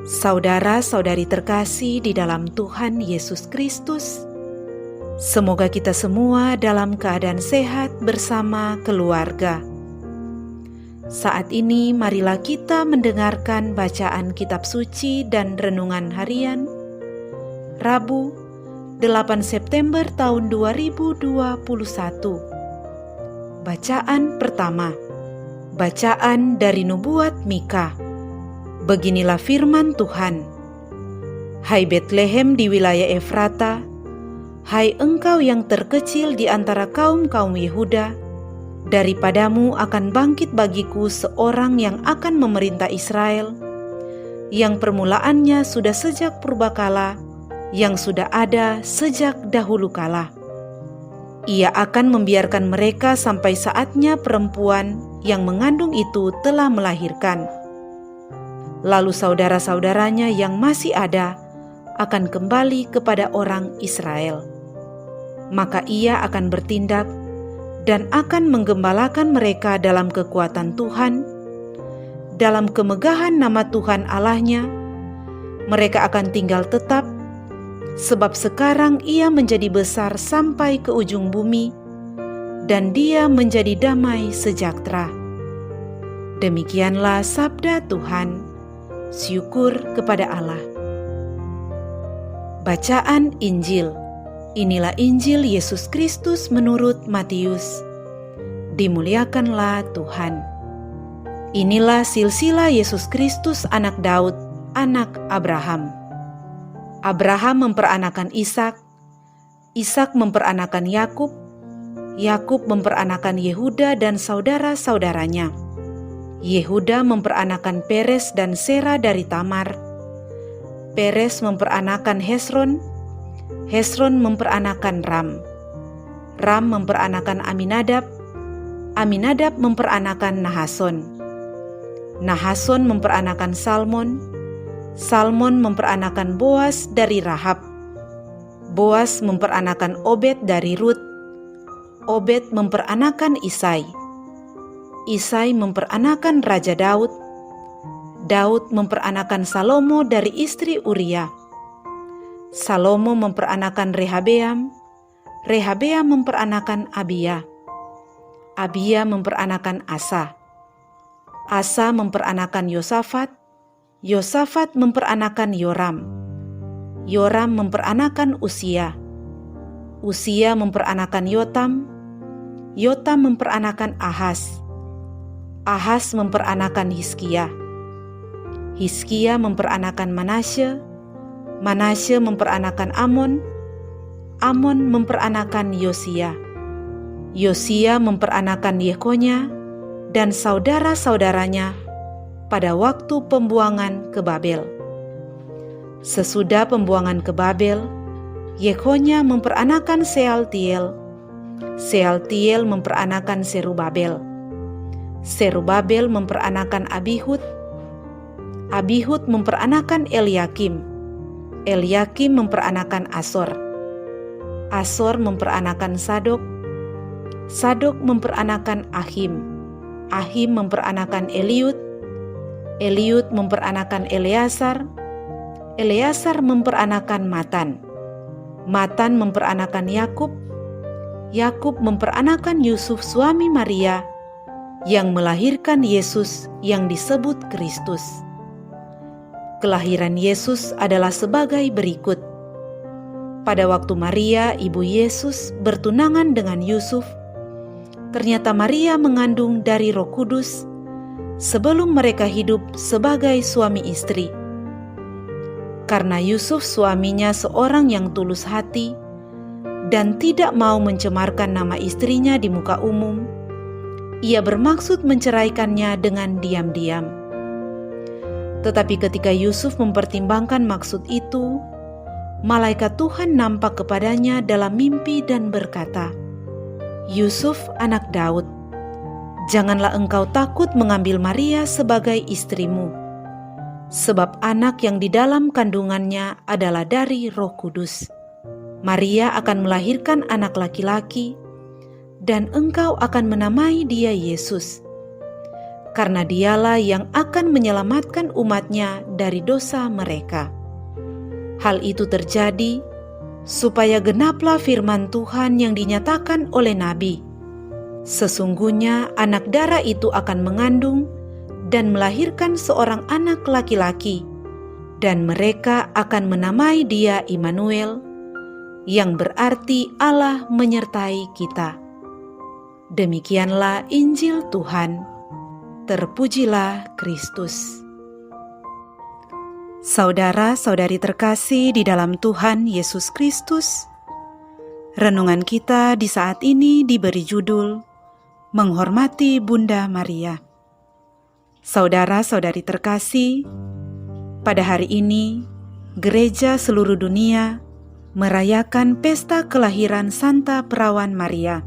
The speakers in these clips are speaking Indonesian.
Saudara-saudari terkasih di dalam Tuhan Yesus Kristus, semoga kita semua dalam keadaan sehat bersama keluarga. Saat ini marilah kita mendengarkan bacaan kitab suci dan renungan harian Rabu 8 September tahun 2021. Bacaan pertama, bacaan dari nubuat Mika. Beginilah firman Tuhan. Hai Betlehem di wilayah Efrata, hai engkau yang terkecil di antara kaum-kaum Yehuda, daripadamu akan bangkit bagiku seorang yang akan memerintah Israel, yang permulaannya sudah sejak purbakala, yang sudah ada sejak dahulu kala. Ia akan membiarkan mereka sampai saatnya perempuan yang mengandung itu telah melahirkan. Lalu saudara-saudaranya yang masih ada akan kembali kepada orang Israel. Maka ia akan bertindak dan akan menggembalakan mereka dalam kekuatan Tuhan, dalam kemegahan nama Tuhan Allahnya. Mereka akan tinggal tetap, sebab sekarang ia menjadi besar sampai ke ujung bumi, dan dia menjadi damai sejahtera. Demikianlah sabda Tuhan. Syukur kepada Allah. Bacaan Injil. Inilah Injil Yesus Kristus menurut Matius. Dimuliakanlah Tuhan. Inilah silsilah Yesus Kristus anak Daud, anak Abraham. Abraham memperanakan Ishak, Ishak memperanakan Yakub, Yakub memperanakan Yehuda dan saudara-saudaranya. Yehuda memperanakan Peres dan Sera dari Tamar. Peres memperanakan Hesron, Hesron memperanakan Ram. Ram memperanakan Aminadab, Aminadab memperanakan Nahason. Nahason memperanakan Salmon, Salmon memperanakan Boas dari Rahab. Boas memperanakan Obed dari Rut. Obed memperanakan Isai. Isai memperanakan Raja Daud. Daud memperanakan Salomo dari istri Uria. Salomo memperanakan Rehabeam. Rehabeam memperanakan Abia. Abia memperanakan Asa. Asa memperanakan Yosafat. Yosafat memperanakan Yoram. Yoram memperanakan Usia. Usia memperanakan Yotam. Yotam memperanakan Ahaz. Ahaz memperanakan Hizkia. Hizkia memperanakan Manasye. Manasye memperanakan Amon. Amon memperanakan Yosia. Yosia memperanakan Yekonya dan saudara-saudaranya pada waktu pembuangan ke Babel. Sesudah pembuangan ke Babel, Yekonya memperanakan Sealtiel. Sealtiel memperanakan Serubabel. Serubabel memperanakan Abihud. Abihud memperanakan Eliakim. Eliakim memperanakan Asor. Asor memperanakan Sadok. Sadok memperanakan Ahim. Ahim memperanakan Eliud. Eliud memperanakan Eleasar. Eleasar memperanakan Matan. Matan memperanakan Yakub. Yakub memperanakan Yusuf suami Maria, yang melahirkan Yesus yang disebut Kristus. Kelahiran Yesus adalah sebagai berikut. Pada waktu Maria, ibu Yesus, bertunangan dengan Yusuf, ternyata Maria mengandung dari Roh Kudus sebelum mereka hidup sebagai suami istri. Karena Yusuf suaminya seorang yang tulus hati dan tidak mau mencemarkan nama istrinya di muka umum, ia bermaksud menceraikannya dengan diam-diam. Tetapi ketika Yusuf mempertimbangkan maksud itu, malaikat Tuhan nampak kepadanya dalam mimpi dan berkata, "Yusuf anak Daud, janganlah engkau takut mengambil Maria sebagai istrimu, sebab anak yang di dalam kandungannya adalah dari Roh Kudus. Maria akan melahirkan anak laki-laki, dan engkau akan menamai dia Yesus, karena Dialah yang akan menyelamatkan umat-Nya dari dosa mereka. Hal itu terjadi supaya genaplah firman Tuhan yang dinyatakan oleh Nabi. Sesungguhnya anak darah itu akan mengandung dan melahirkan seorang anak laki-laki, dan mereka akan menamai dia Immanuel, yang berarti Allah menyertai kita. Demikianlah Injil Tuhan. Terpujilah Kristus. Saudara-saudari terkasih di dalam Tuhan Yesus Kristus, renungan kita di saat ini diberi judul Menghormati Bunda Maria. Saudara-saudari terkasih, pada hari ini gereja seluruh dunia merayakan pesta kelahiran Santa Perawan Maria.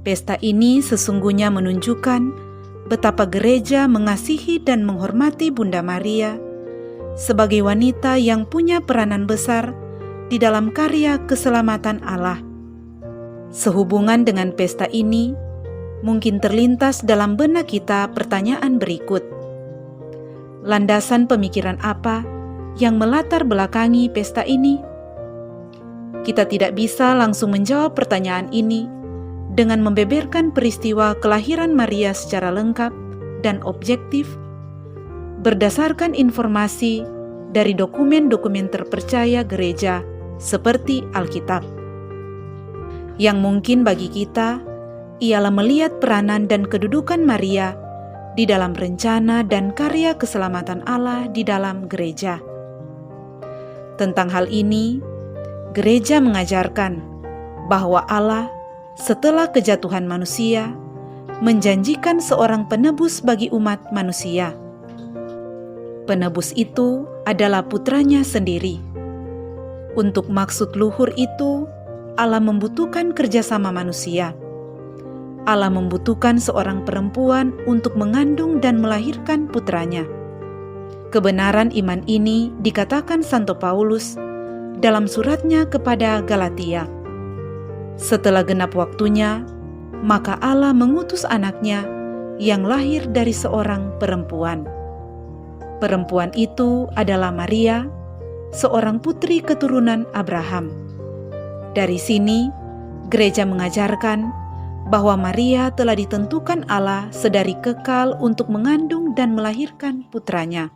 Pesta ini sesungguhnya menunjukkan betapa gereja mengasihi dan menghormati Bunda Maria sebagai wanita yang punya peranan besar di dalam karya keselamatan Allah. Sehubungan dengan pesta ini, mungkin terlintas dalam benak kita pertanyaan berikut. Landasan pemikiran apa yang melatar belakangi pesta ini? Kita tidak bisa langsung menjawab pertanyaan ini dengan membeberkan peristiwa kelahiran Maria secara lengkap dan objektif berdasarkan informasi dari dokumen-dokumen terpercaya gereja seperti Alkitab. Yang mungkin bagi kita ialah melihat peranan dan kedudukan Maria di dalam rencana dan karya keselamatan Allah di dalam gereja. Tentang hal ini, gereja mengajarkan bahwa Allah setelah kejatuhan manusia menjanjikan seorang penebus bagi umat manusia. Penebus itu adalah putranya sendiri. Untuk maksud luhur itu, Allah membutuhkan kerjasama manusia. Allah membutuhkan seorang perempuan untuk mengandung dan melahirkan putranya. Kebenaran iman ini dikatakan Santo Paulus dalam suratnya kepada Galatia. Setelah genap waktunya, maka Allah mengutus anaknya yang lahir dari seorang perempuan. Perempuan itu adalah Maria, seorang putri keturunan Abraham. Dari sini, gereja mengajarkan bahwa Maria telah ditentukan Allah sedari kekal untuk mengandung dan melahirkan putranya.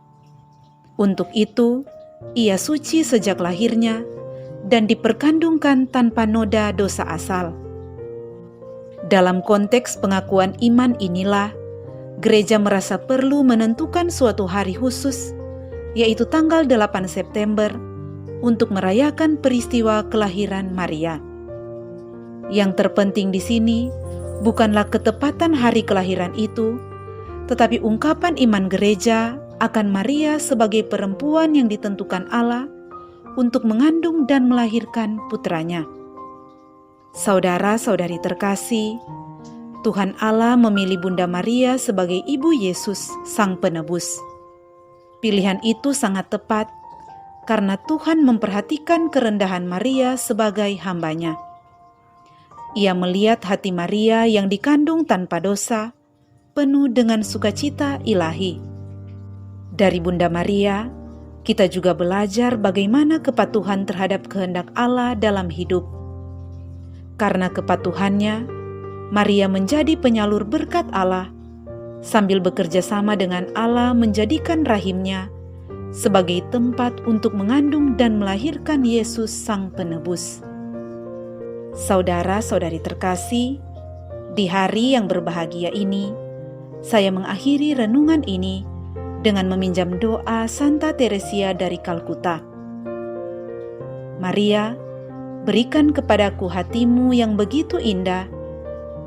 Untuk itu, ia suci sejak lahirnya dan diperkandungkan tanpa noda dosa asal. Dalam konteks pengakuan iman inilah, gereja merasa perlu menentukan suatu hari khusus, yaitu tanggal 8 September, untuk merayakan peristiwa kelahiran Maria. Yang terpenting di sini bukanlah ketepatan hari kelahiran itu, tetapi ungkapan iman gereja akan Maria sebagai perempuan yang ditentukan Allah untuk mengandung dan melahirkan putranya. Saudara-saudari terkasih, Tuhan Allah memilih Bunda Maria sebagai Ibu Yesus, Sang Penebus. Pilihan itu sangat tepat karena Tuhan memperhatikan kerendahan Maria sebagai hamba-Nya. Ia melihat hati Maria yang dikandung tanpa dosa, penuh dengan sukacita ilahi. Dari Bunda Maria, kita juga belajar bagaimana kepatuhan terhadap kehendak Allah dalam hidup. Karena kepatuhannya, Maria menjadi penyalur berkat Allah, sambil bekerja sama dengan Allah menjadikan rahimnya sebagai tempat untuk mengandung dan melahirkan Yesus Sang Penebus. Saudara-saudari terkasih, di hari yang berbahagia ini, saya mengakhiri renungan ini dengan meminjam doa Santa Teresia dari Kalkuta. Maria, berikan kepadaku hatimu yang begitu indah,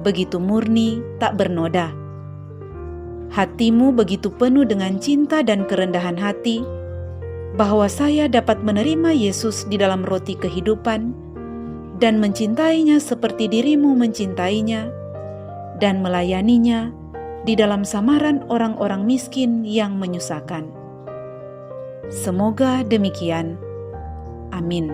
begitu murni, tak bernoda. Hatimu begitu penuh dengan cinta dan kerendahan hati, bahwa saya dapat menerima Yesus di dalam roti kehidupan, dan mencintainya seperti dirimu mencintainya, dan melayaninya di dalam samaran orang-orang miskin yang menyusahkan. Semoga demikian. Amin.